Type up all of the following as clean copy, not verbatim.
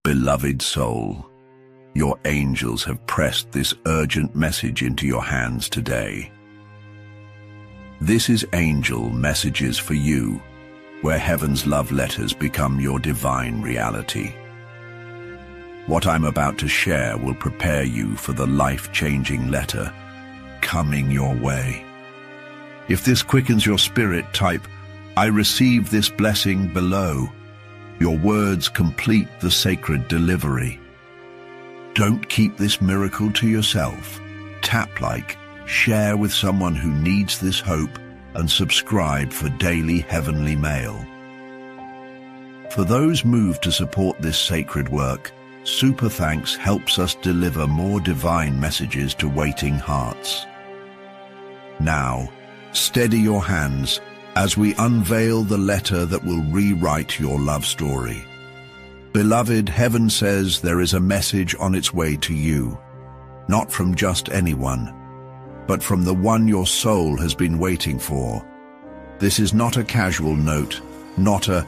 Beloved soul, your angels have pressed this urgent message into your hands today. This is Angel Messages for You, where heaven's love letters become your divine reality. What I'm about to share will prepare you for the life-changing letter coming your way. If this quickens your spirit, type, "I receive this blessing" below. Your words complete the sacred delivery. Don't keep this miracle to yourself. Tap like, share with someone who needs this hope, and subscribe for daily heavenly mail. For those moved to support this sacred work, Super Thanks helps us deliver more divine messages to waiting hearts. Now, steady your hands as we unveil the letter that will rewrite your love story. Beloved, heaven says there is a message on its way to you, not from just anyone, but from the one your soul has been waiting for. This is not a casual note, not a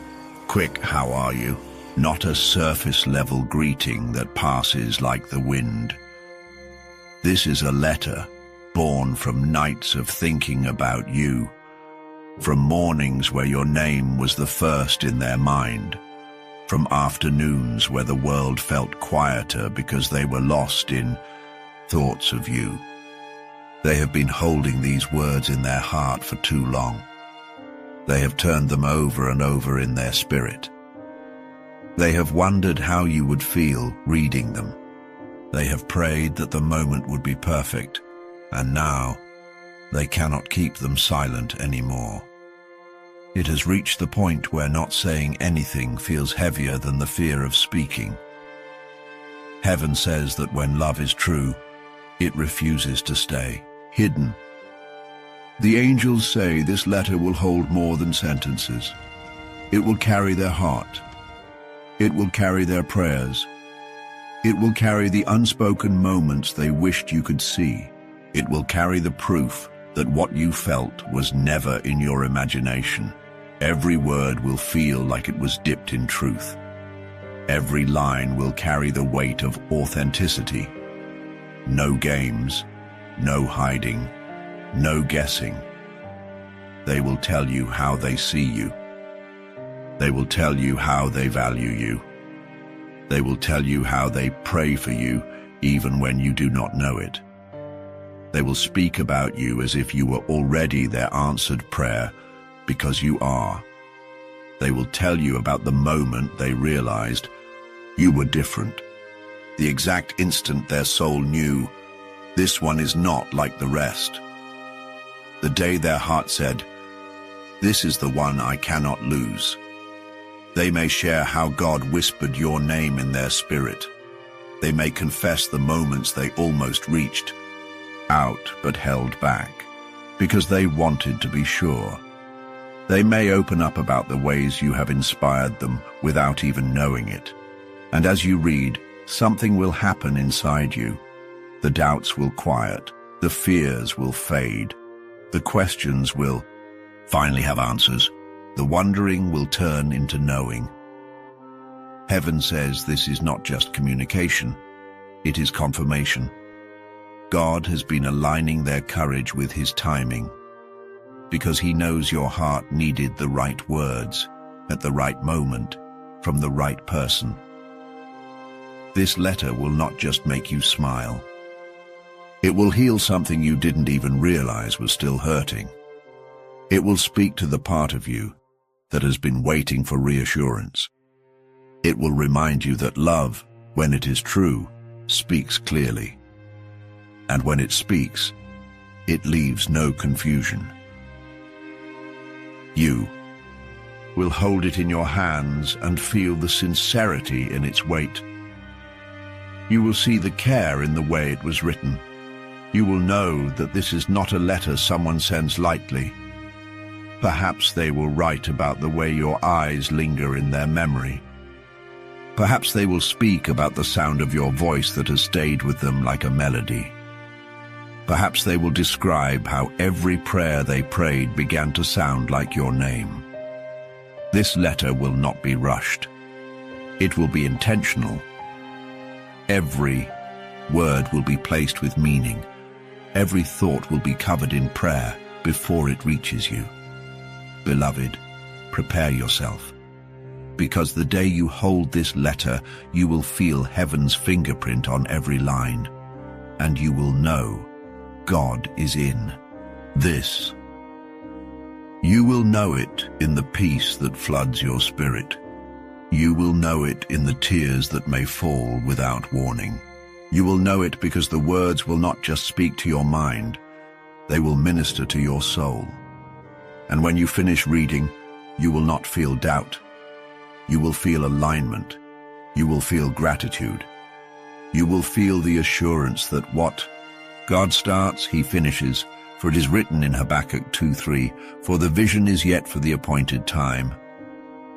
quick "how are you?", not a surface-level greeting that passes like the wind. This is a letter born from nights of thinking about you, from mornings where your name was the first in their mind, from afternoons where the world felt quieter because they were lost in thoughts of you. They have been holding these words in their heart for too long. They have turned them over and over in their spirit. They have wondered how you would feel reading them. They have prayed that the moment would be perfect, and now they cannot keep them silent anymore. It has reached the point where not saying anything feels heavier than the fear of speaking. Heaven says that when love is true, it refuses to stay hidden. The angels say this letter will hold more than sentences. It will carry their heart. It will carry their prayers. It will carry the unspoken moments they wished you could see. It will carry the proof that what you felt was never in your imagination. Every word will feel like it was dipped in truth. Every line will carry the weight of authenticity. No games, no hiding, no guessing. They will tell you how they see you. They will tell you how they value you. They will tell you how they pray for you even when you do not know it. They will speak about you as if you were already their answered prayer, because you are. They will tell you about the moment they realized you were different. The exact instant their soul knew, this one is not like the rest. The day their heart said, this is the one I cannot lose. They may share how God whispered your name in their spirit. They may confess the moments they almost reached out but held back, because they wanted to be sure. They may open up about the ways you have inspired them without even knowing it. And as you read, something will happen inside you. The doubts will quiet, the fears will fade, the questions will finally have answers, the wondering will turn into knowing. Heaven says this is not just communication, it is confirmation. God has been aligning their courage with His timing, because He knows your heart needed the right words at the right moment from the right person. This letter will not just make you smile. It will heal something you didn't even realize was still hurting. It will speak to the part of you that has been waiting for reassurance. It will remind you that love, when it is true, speaks clearly. And when it speaks, it leaves no confusion. You will hold it in your hands and feel the sincerity in its weight. You will see the care in the way it was written. You will know that this is not a letter someone sends lightly. Perhaps they will write about the way your eyes linger in their memory. Perhaps they will speak about the sound of your voice that has stayed with them like a melody. Perhaps they will describe how every prayer they prayed began to sound like your name. This letter will not be rushed. It will be intentional Every word will be placed with meaning. Every thought will be covered in prayer before it reaches you. Beloved, prepare yourself, because the day you hold this letter, you will feel heaven's fingerprint on every line, and you will know God is in this. You will know it in the peace that floods your spirit. You will know it in the tears that may fall without warning. You will know it because the words will not just speak to your mind, they will minister to your soul. And when you finish reading, you will not feel doubt. You will feel alignment. You will feel gratitude. You will feel the assurance that what God starts, he finishes. For it is written in Habakkuk 2:3, "For the vision is yet for the appointed time.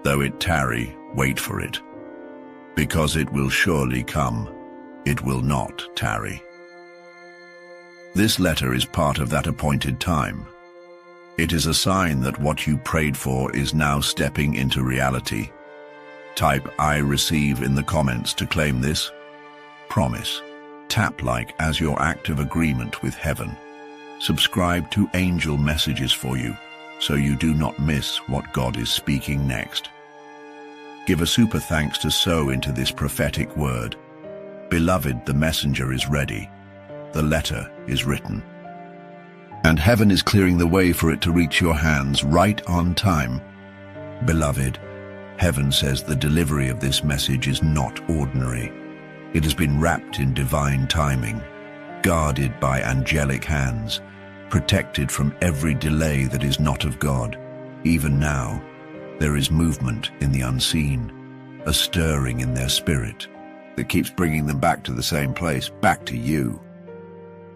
Though it tarry, wait for it. Because it will surely come, it will not tarry." This letter is part of that appointed time. It is a sign that what you prayed for is now stepping into reality. Type "I receive" in the comments to claim this promise. Tap like as your act of agreement with heaven. Subscribe to Angel Messages for you, so you do not miss what God is speaking next. Give a super thanks to sow into this prophetic word. Beloved, the messenger is ready. The letter is written. And heaven is clearing the way for it to reach your hands right on time. Beloved, heaven says the delivery of this message is not ordinary. It has been wrapped in divine timing, guarded by angelic hands, protected from every delay that is not of God. Even now, there is movement in the unseen, a stirring in their spirit that keeps bringing them back to the same place, back to you,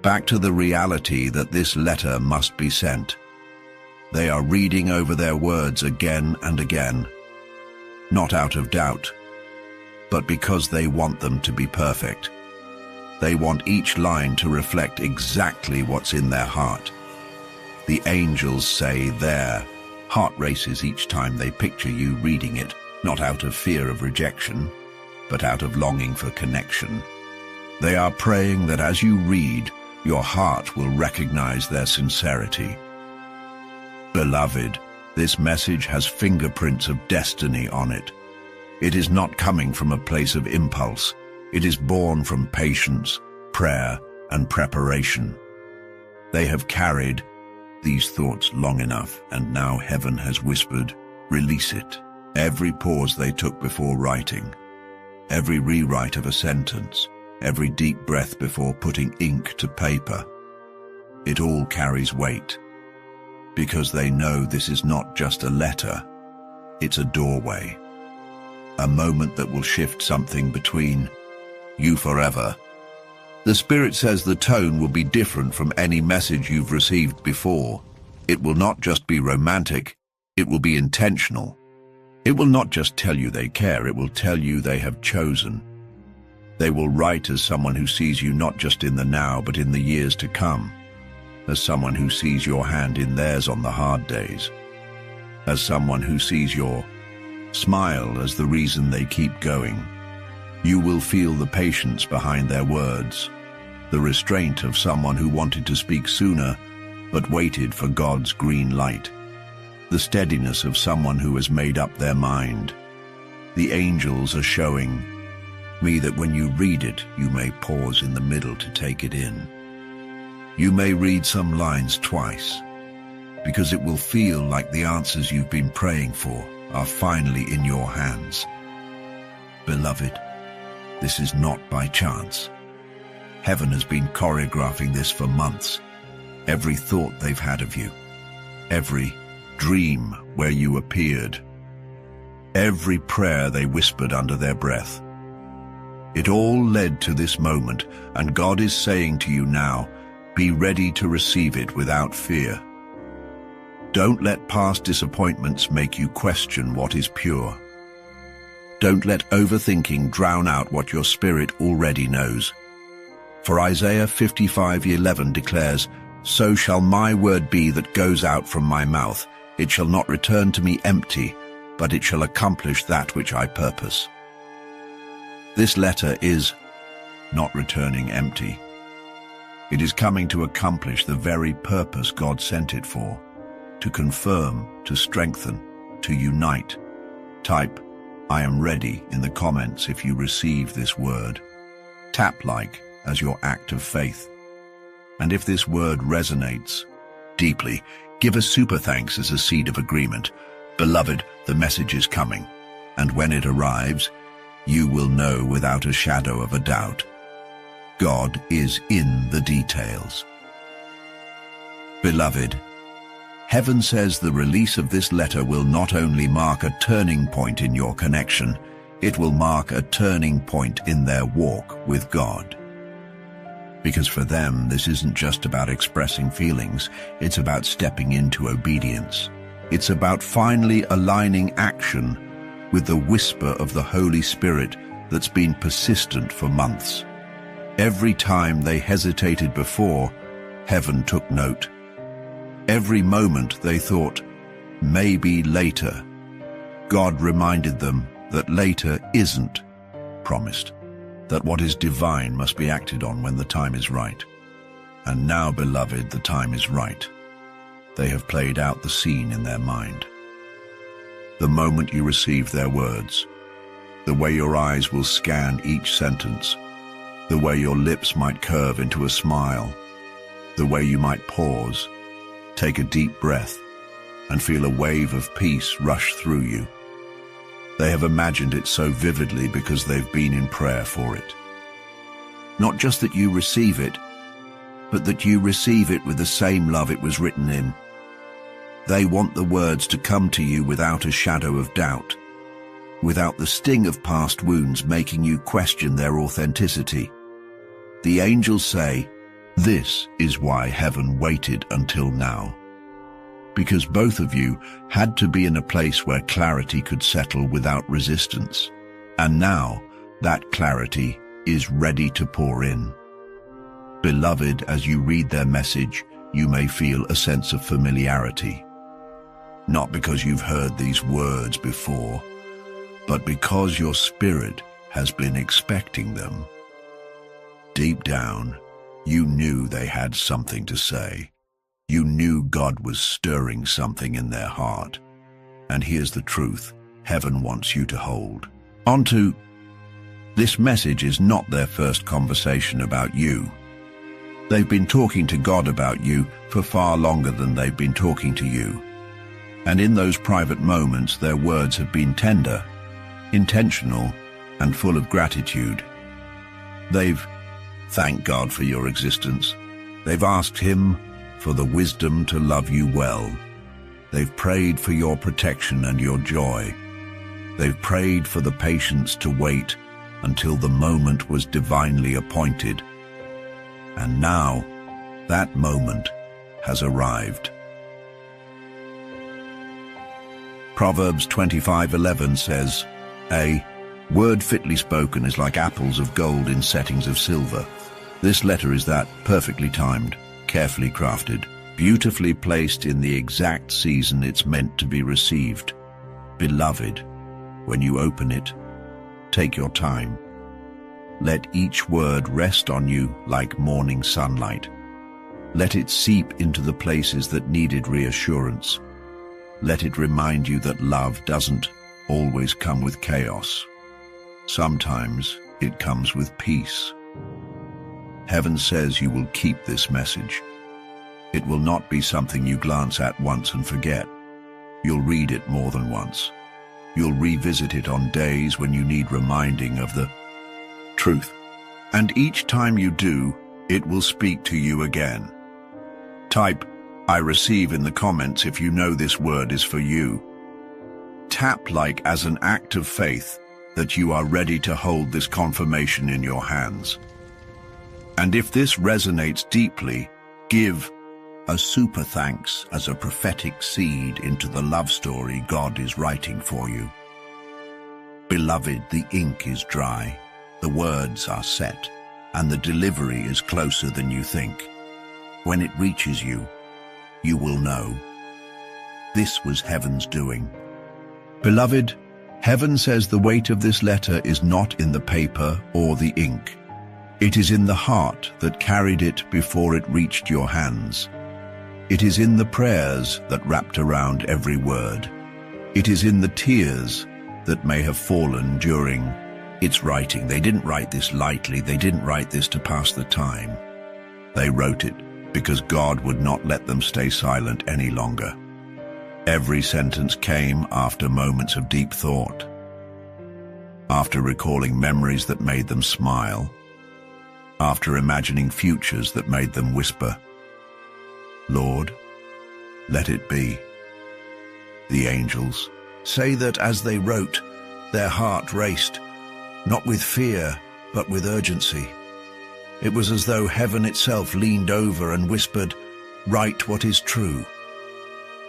back to the reality that this letter must be sent. They are reading over their words again and again, not out of doubt, but because they want them to be perfect. They want each line to reflect exactly what's in their heart. The angels say their heart races each time they picture you reading it, not out of fear of rejection, but out of longing for connection. They are praying that as you read, your heart will recognize their sincerity. Beloved, this message has fingerprints of destiny on it. It is not coming from a place of impulse. It is born from patience, prayer, and preparation. They have carried these thoughts long enough, and now heaven has whispered, "Release it." Every pause they took before writing, every rewrite of a sentence, every deep breath before putting ink to paper, it all carries weight, because they know this is not just a letter, it's a doorway, a moment that will shift something between you forever. The Spirit says the tone will be different from any message you've received before. It will not just be romantic, it will be intentional. It will not just tell you they care, it will tell you they have chosen. They will write as someone who sees you not just in the now, but in the years to come, as someone who sees your hand in theirs on the hard days, as someone who sees your smile as the reason they keep going. You will feel the patience behind their words, the restraint of someone who wanted to speak sooner, but waited for God's green light, the steadiness of someone who has made up their mind. The angels are showing me that when you read it, you may pause in the middle to take it in. You may read some lines twice, because it will feel like the answers you've been praying for are finally in your hands. Beloved, this is not by chance. Heaven has been choreographing this for months. Every thought they've had of you, every dream where you appeared, every prayer they whispered under their breath. It all led to this moment, and God is saying to you now, be ready to receive it without fear. Don't let past disappointments make you question what is pure. Don't let overthinking drown out what your spirit already knows. For Isaiah 55:11 declares, "So shall my word be that goes out from my mouth. It shall not return to me empty, but it shall accomplish that which I purpose." This letter is not returning empty. It is coming to accomplish the very purpose God sent it for, to confirm, to strengthen, to unite. Type, "I am ready" in the comments if you receive this word. Tap like as your act of faith. And if this word resonates deeply, give a super thanks as a seed of agreement. Beloved, the message is coming, and when it arrives, you will know without a shadow of a doubt. God is in the details. Beloved, heaven says the release of this letter will not only mark a turning point in your connection, it will mark a turning point in their walk with God. Because for them, this isn't just about expressing feelings, it's about stepping into obedience. It's about finally aligning action with the whisper of the Holy Spirit that's been persistent for months. Every time they hesitated before, heaven took note. Every moment they thought, maybe later, God reminded them that later isn't promised, that what is divine must be acted on when the time is right. And now, beloved, the time is right. They have played out the scene in their mind. The moment you receive their words, the way your eyes will scan each sentence, the way your lips might curve into a smile, the way you might pause, take a deep breath, and feel a wave of peace rush through you. They have imagined it so vividly because they've been in prayer for it. Not just that you receive it, but that you receive it with the same love it was written in. They want the words to come to you without a shadow of doubt, without the sting of past wounds making you question their authenticity. The angels say, this is why heaven waited until now. Because both of you had to be in a place where clarity could settle without resistance. And now, that clarity is ready to pour in. Beloved, as you read their message, you may feel a sense of familiarity. Not because you've heard these words before, but because your spirit has been expecting them. Deep down, you knew they had something to say. You knew God was stirring something in their heart. And here's the truth heaven wants you to hold onto. This message is not their first conversation about you. They've been talking to God about you for far longer than they've been talking to you. And in those private moments, their words have been tender, intentional, and full of gratitude. They've thanked God for your existence. They've asked Him for the wisdom to love you well. They've prayed for your protection and your joy. They've prayed for the patience to wait until the moment was divinely appointed. And now, that moment has arrived. Proverbs 25:11 says, "A word fitly spoken is like apples of gold in settings of silver." This letter is that, perfectly timed, carefully crafted, beautifully placed in the exact season it's meant to be received. Beloved, when you open it, take your time. Let each word rest on you like morning sunlight. Let it seep into the places that needed reassurance. Let it remind you that love doesn't always come with chaos. Sometimes it comes with peace. Heaven says you will keep this message. It will not be something you glance at once and forget. You'll read it more than once. You'll revisit it on days when you need reminding of the truth. And each time you do, it will speak to you again. Type, "I receive" in the comments if you know this word is for you. Tap like as an act of faith that you are ready to hold this confirmation in your hands. And if this resonates deeply, give a super thanks as a prophetic seed into the love story God is writing for you. Beloved, the ink is dry, the words are set, and the delivery is closer than you think. When it reaches you, you will know. This was heaven's doing. Beloved, heaven says the weight of this letter is not in the paper or the ink. It is in the heart that carried it before it reached your hands. It is in the prayers that wrapped around every word. It is in the tears that may have fallen during its writing. They didn't write this lightly. They didn't write this to pass the time. They wrote it because God would not let them stay silent any longer. Every sentence came after moments of deep thought, after recalling memories that made them smile, after imagining futures that made them whisper, "Lord, let it be." The angels say that as they wrote, their heart raced, not with fear, but with urgency. It was as though heaven itself leaned over and whispered, "Write what is true."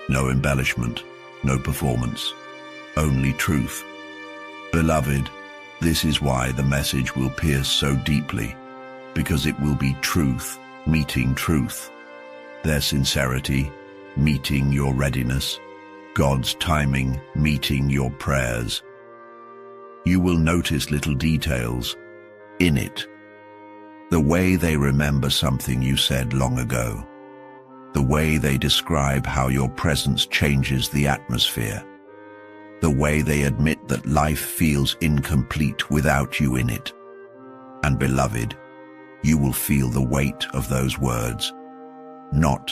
No embellishment, no performance, only truth. Beloved, this is why the message will pierce so deeply, because it will be truth meeting truth. Their sincerity meeting your readiness, God's timing meeting your prayers. You will notice little details in it. The way they remember something you said long ago. The way they describe how your presence changes the atmosphere. The way they admit that life feels incomplete without you in it. And beloved, you will feel the weight of those words, not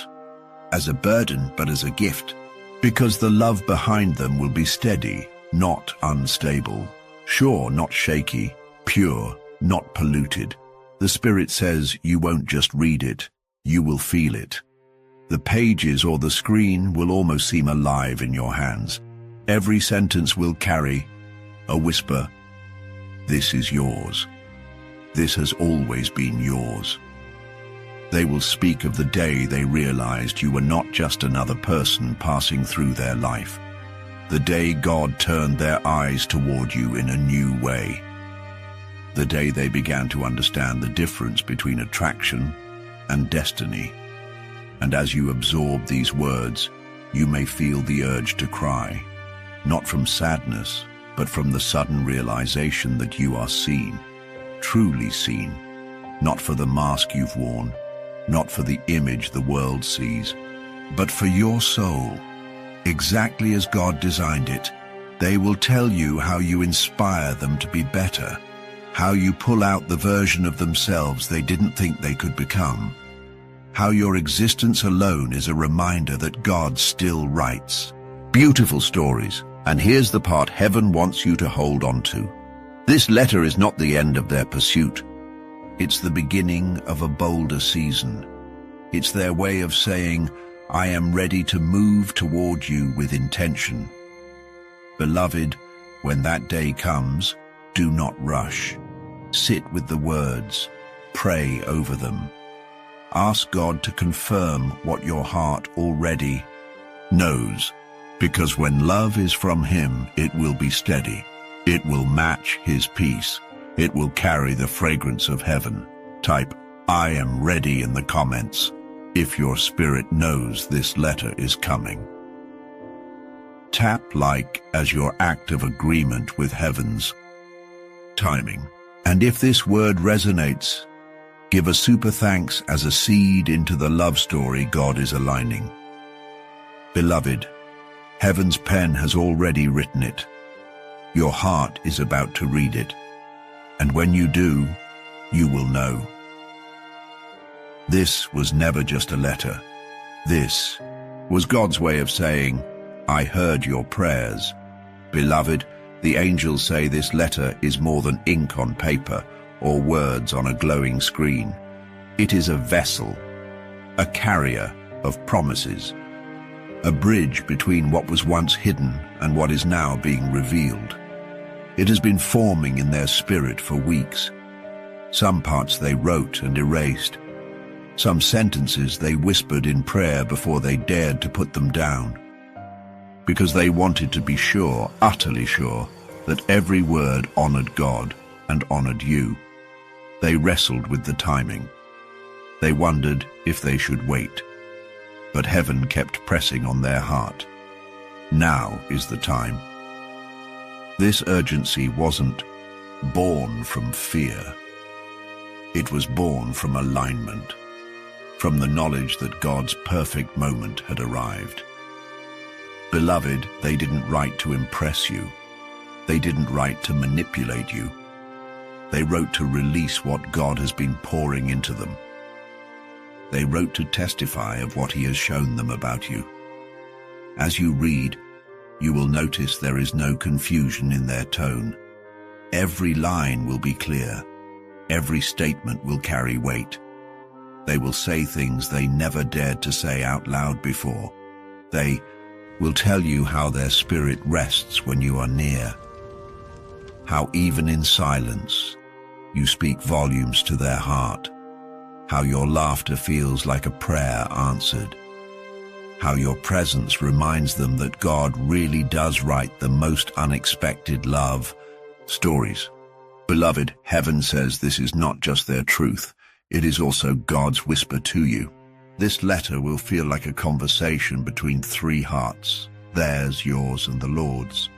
as a burden but as a gift, because the love behind them will be steady, not unstable, sure, not shaky, pure, not polluted. The Spirit says you won't just read it, you will feel it. The pages or the screen will almost seem alive in your hands. Every sentence will carry a whisper, "This is yours. This has always been yours." They will speak of the day they realized you were not just another person passing through their life. The day God turned their eyes toward you in a new way. The day they began to understand the difference between attraction and destiny. And as you absorb these words, you may feel the urge to cry, not from sadness, but from the sudden realization that you are seen, truly seen, not for the mask you've worn, not for the image the world sees, but for your soul, exactly as God designed it. They will tell you how you inspire them to be better, how you pull out the version of themselves they didn't think they could become, how your existence alone is a reminder that God still writes. Beautiful stories, and here's the part heaven wants you to hold on to. This letter is not the end of their pursuit. It's the beginning of a bolder season. It's their way of saying, "I am ready to move toward you with intention." Beloved, when that day comes, do not rush. Sit with the words, pray over them. Ask God to confirm what your heart already knows, because when love is from Him, it will be steady. It will match His peace. It will carry the fragrance of heaven. Type, "I am ready" in the comments if your spirit knows this letter is coming. Tap like as your act of agreement with heaven's timing. And if this word resonates, give a super thanks as a seed into the love story God is aligning. Beloved, heaven's pen has already written it. Your heart is about to read it. And when you do, you will know. This was never just a letter. This was God's way of saying, "I heard your prayers." Beloved, the angels say this letter is more than ink on paper or words on a glowing screen. It is a vessel, a carrier of promises, a bridge between what was once hidden and what is now being revealed. It has been forming in their spirit for weeks. Some parts they wrote and erased. Some sentences they whispered in prayer before they dared to put them down. Because they wanted to be sure, utterly sure, that every word honored God and honored you. They wrestled with the timing. They wondered if they should wait. But heaven kept pressing on their heart. Now is the time. This urgency wasn't born from fear. It was born from alignment, from the knowledge that God's perfect moment had arrived. Beloved, they didn't write to impress you. They didn't write to manipulate you. They wrote to release what God has been pouring into them. They wrote to testify of what He has shown them about you. As you read, you will notice there is no confusion in their tone. Every line will be clear. Every statement will carry weight. They will say things they never dared to say out loud before. They will tell you how their spirit rests when you are near, how even in silence you speak volumes to their heart, how your laughter feels like a prayer answered, how your presence reminds them that God really does write the most unexpected love stories. Beloved, heaven says this is not just their truth, it is also God's whisper to you. This letter will feel like a conversation between three hearts, theirs, yours, and the Lord's.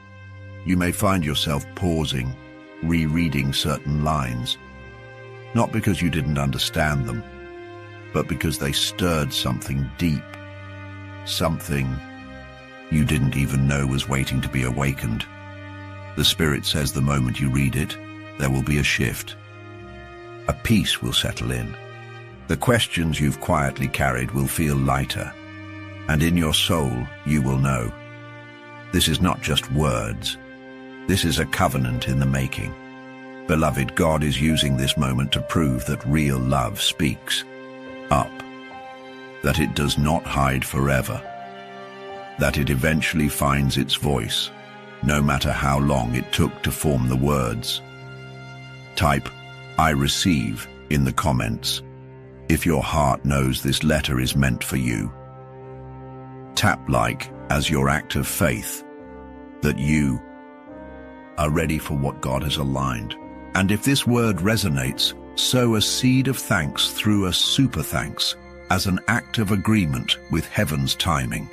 You may find yourself pausing, rereading certain lines, not because you didn't understand them, but because they stirred something deep, something you didn't even know was waiting to be awakened. The Spirit says the moment you read it, there will be a shift. A peace will settle in. The questions you've quietly carried will feel lighter, and in your soul you will know. This is not just words. This is a covenant in the making. Beloved, God is using this moment to prove that real love speaks up, that it does not hide forever, that it eventually finds its voice, no matter how long it took to form the words. Type, "I receive," in the comments if your heart knows this letter is meant for you. Tap like as your act of faith that you are ready for what God has aligned. And if this word resonates, sow a seed of thanks through a super thanks as an act of agreement with heaven's timing.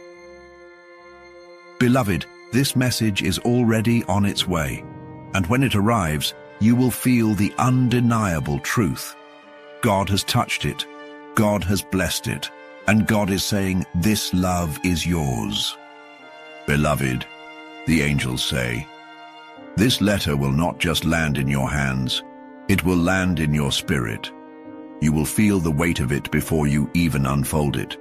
Beloved, this message is already on its way, and when it arrives, you will feel the undeniable truth. God has touched it, God has blessed it, and God is saying, this love is yours. Beloved, the angels say, this letter will not just land in your hands, it will land in your spirit. You will feel the weight of it before you even unfold it,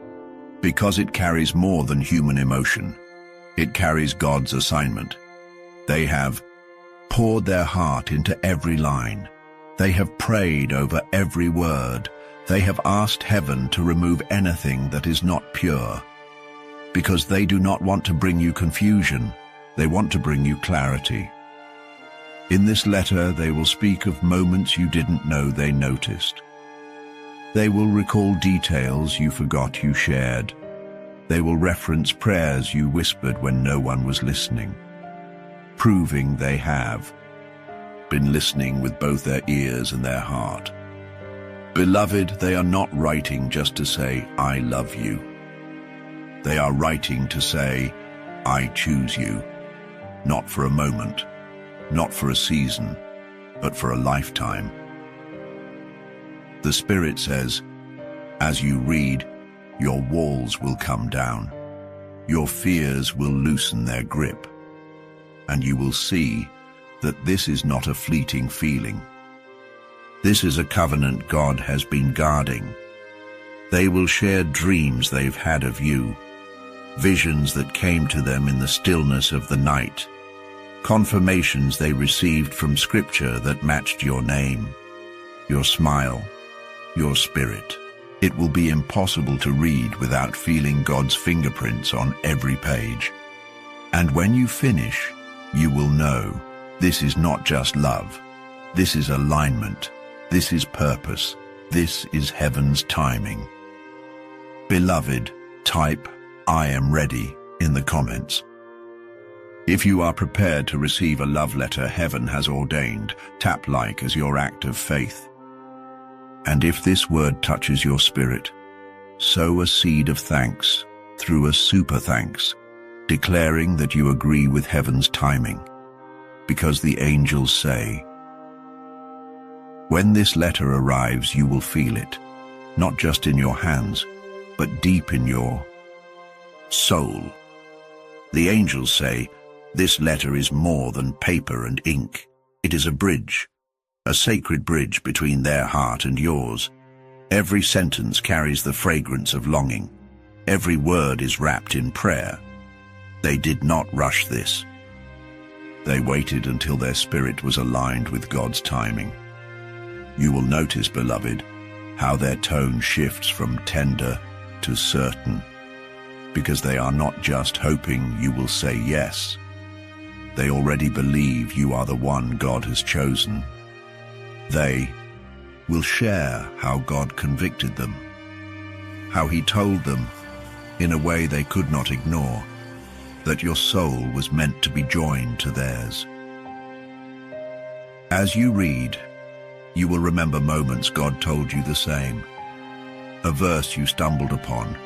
because it carries more than human emotion. It carries God's assignment. They have poured their heart into every line. They have prayed over every word. They have asked heaven to remove anything that is not pure, because they do not want to bring you confusion. They want to bring you clarity. In this letter, they will speak of moments you didn't know they noticed. They will recall details you forgot you shared. They will reference prayers you whispered when no one was listening, proving they have been listening with both their ears and their heart. Beloved, they are not writing just to say, I love you. They are writing to say, I choose you, not for a moment, not for a season, but for a lifetime. The Spirit says, as you read, your walls will come down, your fears will loosen their grip, and you will see that this is not a fleeting feeling. This is a covenant God has been guarding. They will share dreams they've had of you, visions that came to them in the stillness of the night, confirmations they received from Scripture that matched your name, your smile, your spirit. It will be impossible to read without feeling God's fingerprints on every page. And when you finish, you will know this is not just love. This is alignment. This is purpose. This is heaven's timing. Beloved, type, I am ready in the comments. If you are prepared to receive a love letter heaven has ordained, tap like as your act of faith. And if this word touches your spirit, sow a seed of thanks through a super thanks, declaring that you agree with heaven's timing, because the angels say, When this letter arrives, you will feel it, not just in your hands, but deep in your soul. The angels say, this letter is more than paper and ink. It is a bridge, a sacred bridge between their heart and yours. Every sentence carries the fragrance of longing. Every word is wrapped in prayer. They did not rush this. They waited until their spirit was aligned with God's timing. You will notice, beloved, how their tone shifts from tender to certain, because they are not just hoping you will say yes. They already believe you are the one God has chosen. They will share how God convicted them, how He told them, in a way they could not ignore, that your soul was meant to be joined to theirs. As you read, you will remember moments God told you the same. A verse you stumbled upon,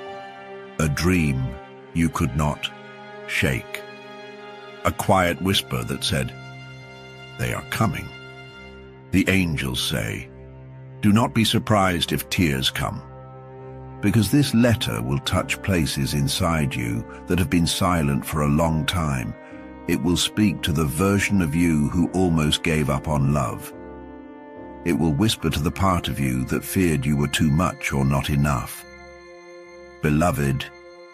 a dream you could not shake, a quiet whisper that said, "They are coming." The angels say, do not be surprised if tears come, because this letter will touch places inside you that have been silent for a long time. It will speak to the version of you who almost gave up on love. It will whisper to the part of you that feared you were too much or not enough. Beloved,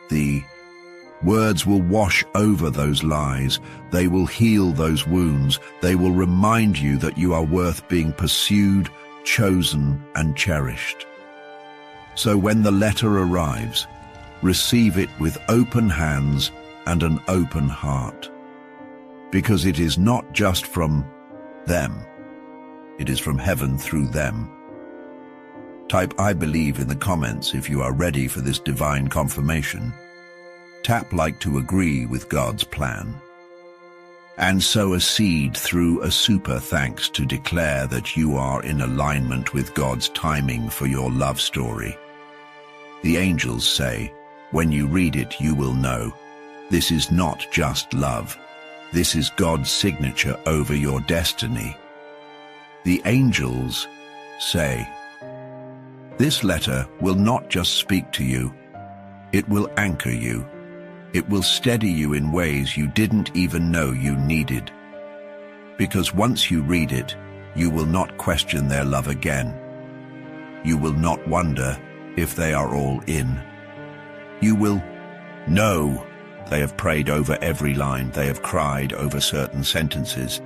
the words will wash over those lies. They will heal those wounds. They will remind you that you are worth being pursued, chosen, and cherished. So when the letter arrives, receive it with open hands and an open heart, because it is not just from them. It is from heaven through them. Type "I believe" in the comments if you are ready for this divine confirmation. Tap like to agree with God's plan. And sow a seed through a super thanks to declare that you are in alignment with God's timing for your love story. The angels say, when you read it, you will know, this is not just love. This is God's signature over your destiny. The angels say, this letter will not just speak to you, it will anchor you. It will steady you in ways you didn't even know you needed. Because once you read it, you will not question their love again. You will not wonder if they are all in. You will know they have prayed over every line, they have cried over certain sentences.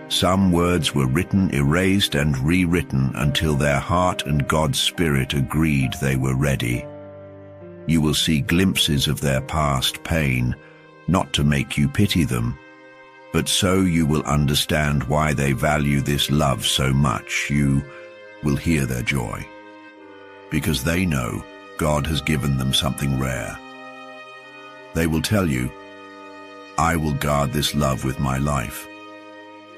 Some words were written, erased, and rewritten until their heart and God's Spirit agreed they were ready. You will see glimpses of their past pain, not to make you pity them, but so you will understand why they value this love so much. You will hear their joy, because they know God has given them something rare. They will tell you, I will guard this love with my life.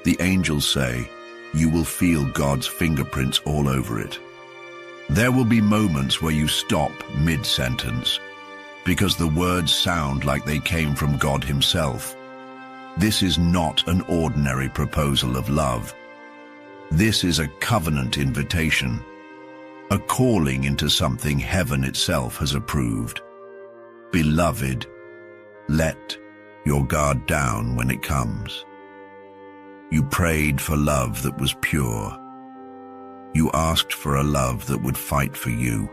The angels say, you will feel God's fingerprints all over it. There will be moments where you stop mid-sentence, because the words sound like they came from God Himself. This is not an ordinary proposal of love. This is a covenant invitation, a calling into something heaven itself has approved. Beloved, let your guard down when it comes. You prayed for love that was pure. You asked for a love that would fight for you.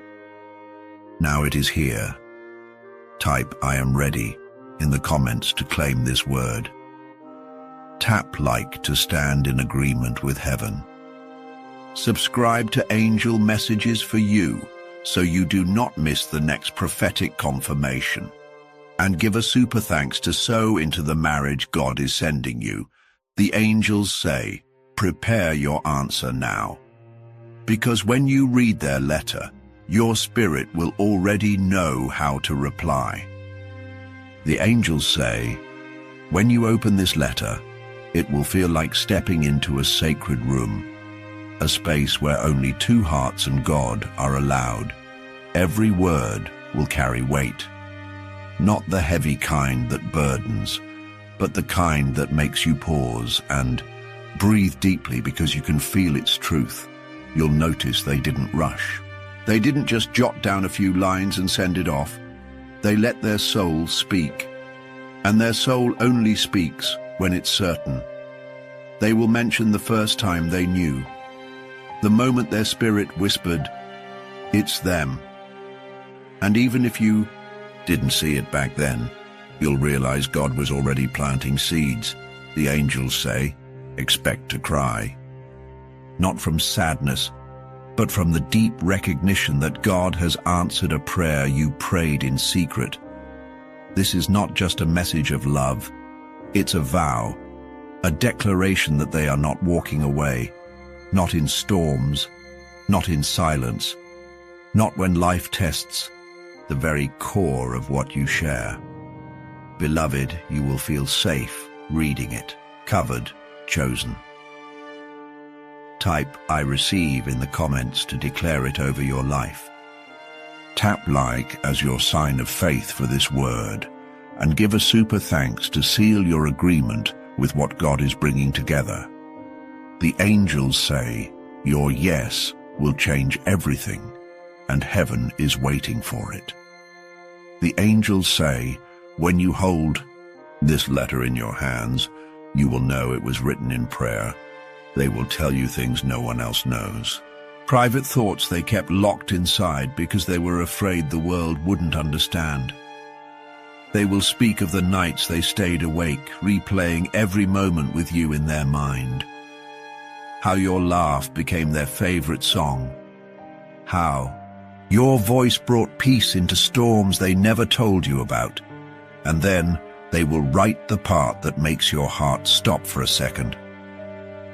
Now it is here. Type I am ready in the comments to claim this word. Tap like to stand in agreement with heaven. Subscribe to Angel Messages for you so you do not miss the next prophetic confirmation. And give a super thanks to sow into the marriage God is sending you. The angels say, prepare your answer now. Because when you read their letter, your spirit will already know how to reply. The angels say, when you open this letter, it will feel like stepping into a sacred room, a space where only two hearts and God are allowed. Every word will carry weight, not the heavy kind that burdens, but the kind that makes you pause and breathe deeply because you can feel its truth. you'll notice they didn't rush. They didn't just jot down a few lines and send it off. They let their soul speak. And their soul only speaks when it's certain. They will mention the first time they knew. The moment their spirit whispered, "It's them." And even if you didn't see it back then, you'll realize God was already planting seeds. The angels say, expect to cry. Not from sadness, but from the deep recognition that God has answered a prayer you prayed in secret. This is not just a message of love. It's a vow, a declaration that they are not walking away, not in storms, not in silence, not when life tests the very core of what you share. Beloved, you will feel safe reading it, covered, chosen. Type "I receive" in the comments to declare it over your life. Tap like as your sign of faith for this word, and give a super thanks to seal your agreement with what God is bringing together. The angels say, your yes will change everything, and heaven is waiting for it. The angels say, when you hold this letter in your hands, you will know it was written in prayer. They will tell you things no one else knows. Private thoughts they kept locked inside because they were afraid the world wouldn't understand. They will speak of the nights they stayed awake, replaying every moment with you in their mind. How your laugh became their favorite song. How your voice brought peace into storms they never told you about. And then they will write the part that makes your heart stop for a second.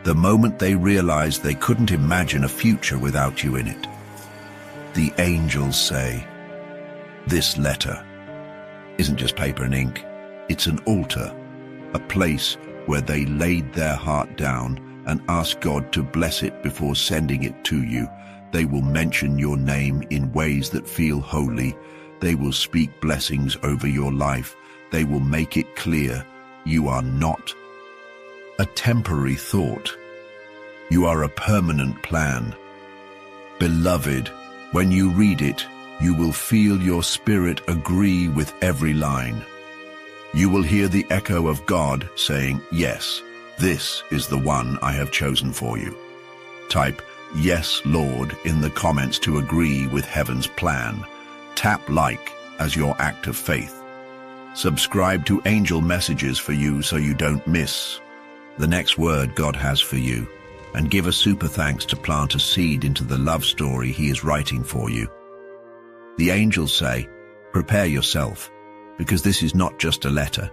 The moment they realize they couldn't imagine a future without you in it. The angels say, this letter isn't just paper and ink. It's an altar, a place where they laid their heart down and asked God to bless it before sending it to you. They will mention your name in ways that feel holy. They will speak blessings over your life. They will make it clear you are not a temporary thought. You are a permanent plan. Beloved, when you read it, you will feel your spirit agree with every line. You will hear the echo of God saying, yes, this is the one I have chosen for you. Type, yes, Lord, in the comments to agree with heaven's plan. Tap like as your act of faith. Subscribe to angel messages for you so you don't miss the next word God has for you. And give a super thanks to plant a seed into the love story He is writing for you. The angels say, prepare yourself, because this is not just a letter.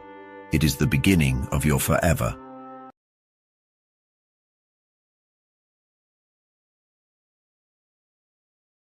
It is the beginning of your forever.